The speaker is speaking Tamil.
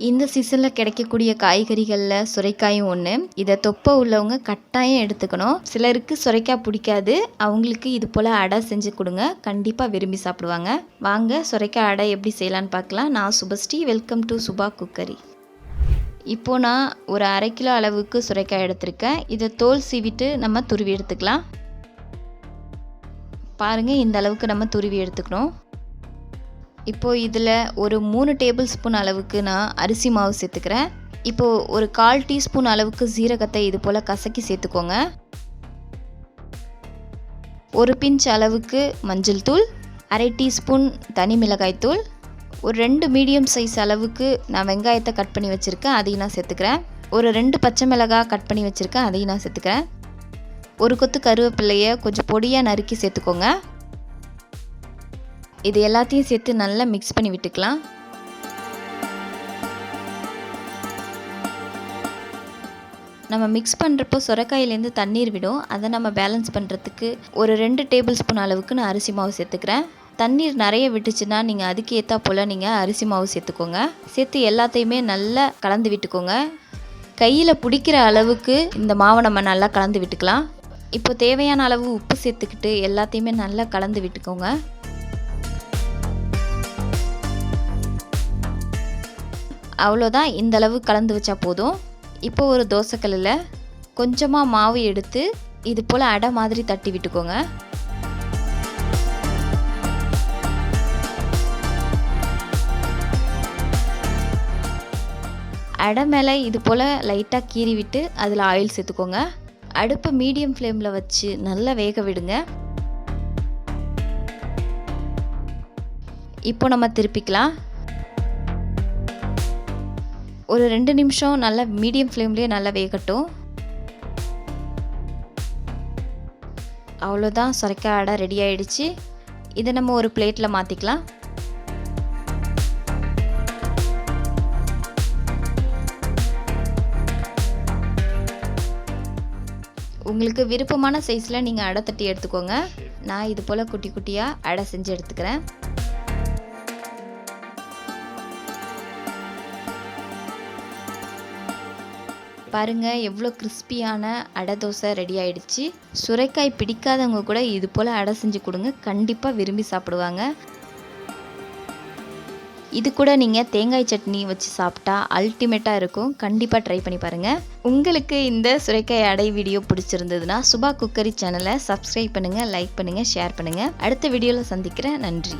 இந்த சீசனில் கிடைக்கக்கூடிய காய்கறிகளில் சுரைக்காயும் ஒன்று. இதை தொப்பை உள்ளவங்க கட்டாயம் எடுத்துக்கணும். சிலருக்கு சுரைக்காய் பிடிக்காது, அவங்களுக்கு இது போல் அடை செஞ்சு கொடுங்க, கண்டிப்பாக விரும்பி சாப்பிடுவாங்க. வாங்க சுரைக்காய் அடை எப்படி செய்யலான்னு பார்க்கலாம். நான் Subhashree, welcome to Subha cookery. இப்போது நான் ஒரு 1/2 கிலோ அளவுக்கு சுரைக்காய் எடுத்திருக்கேன். இதை தோல் சீவிட்டு நம்ம துருவி எடுத்துக்கலாம். பாருங்கள், இந்த அளவுக்கு நம்ம துருவி எடுத்துக்கணும். இப்போது இதில் ஒரு 3 டேபிள் ஸ்பூன் அளவுக்கு நான் அரிசி மாவு சேர்த்துக்கிறேன். இப்போது ஒரு 1/4 டீஸ்பூன் அளவுக்கு சீரகத்தை இது போல் கசக்கி சேர்த்துக்கோங்க. ஒரு பிஞ்ச் அளவுக்கு மஞ்சள் தூள், 1/2 டீஸ்பூன் தனி மிளகாய் தூள், ஒரு 2 மீடியம் சைஸ் அளவுக்கு நான் வெங்காயத்தை கட் பண்ணி வச்சுருக்கேன், அதையும் நான் சேர்த்துக்கிறேன். ஒரு 2 பச்சை மிளகாய் கட் பண்ணி வச்சுருக்கேன், அதையும் நான் சேர்த்துக்கிறேன். ஒரு கொத்து கருவேப்பிலையை கொஞ்சம் பொடியாக நறுக்கி சேர்த்துக்கோங்க. இது எல்லாத்தையும் சேர்த்து நல்லா மிக்ஸ் பண்ணி விட்டுக்கலாம். நம்ம மிக்ஸ் பண்ணுறப்போ சுரைக்காயிலேருந்து தண்ணீர் விடும், அதை நம்ம பேலன்ஸ் பண்ணுறதுக்கு ஒரு 2 டேபிள் ஸ்பூன் அளவுக்கு நான் அரிசி மாவு சேர்த்துக்கிறேன். தண்ணீர் நிறைய விட்டுச்சுன்னா நீங்கள் அதுக்கு ஏற்றா போல் நீங்கள் அரிசி மாவு சேர்த்துக்கோங்க. சேர்த்து எல்லாத்தையுமே நல்லா கலந்து விட்டுக்கோங்க. கையில் பிடிக்கிற அளவுக்கு இந்த மாவை நம்ம நல்லா கலந்து விட்டுக்கலாம். இப்போ தேவையான அளவு உப்பு சேர்த்துக்கிட்டு எல்லாத்தையுமே நல்லா கலந்து விட்டுக்கோங்க. அவ்வளோதான், இந்த அளவு கலந்து வச்சா போதும். இப்போ ஒரு தோசைக்கல்லில் கொஞ்சமாக மாவு எடுத்து இது போல் அடை மாதிரி தட்டி விட்டுக்கோங்க. அடை மேலே இது போல் லைட்டாக கீறி விட்டு அதில் ஆயில் சேர்த்துக்கோங்க. அடுப்பை மீடியம் ஃப்ளேமில் வச்சு நல்லா வேக விடுங்க. இப்போ நம்ம திருப்பிக்கலாம். ஒரு 2 நிமிஷம் நல்லா மீடியம் ஃப்ளேம்லேயே நல்லா வேகட்டும். அவ்வளோதான், சுரைக்காய் அடை ரெடி ஆகிடுச்சு. இதை நம்ம ஒரு பிளேட்டில் மாற்றிக்கலாம். உங்களுக்கு விருப்பமான சைஸில் நீங்கள் அடை தட்டி எடுத்துக்கோங்க. நான் இது போல் குட்டி குட்டியாக அடை செஞ்சு எடுத்துக்கிறேன். பாருங்கள், எவ்வளோ கிறிஸ்பியான அடை தோசை ரெடி ஆகிடுச்சு. சுரைக்காய் பிடிக்காதவங்க கூட இது போல் அடை செஞ்சு கொடுங்க, கண்டிப்பாக விரும்பி சாப்பிடுவாங்க. இது கூட நீங்கள் தேங்காய் சட்னி வச்சு சாப்பிட்டா அல்டிமேட்டாக இருக்கும். கண்டிப்பாக ட்ரை பண்ணி பாருங்கள். உங்களுக்கு இந்த சுரைக்காய் அடை வீடியோ பிடிச்சிருந்ததுன்னா சுபா குக்கரி சேனலை சப்ஸ்கிரைப் பண்ணுங்கள், லைக் பண்ணுங்கள், ஷேர் பண்ணுங்கள். அடுத்த வீடியோவில் சந்திக்கிறேன். நன்றி.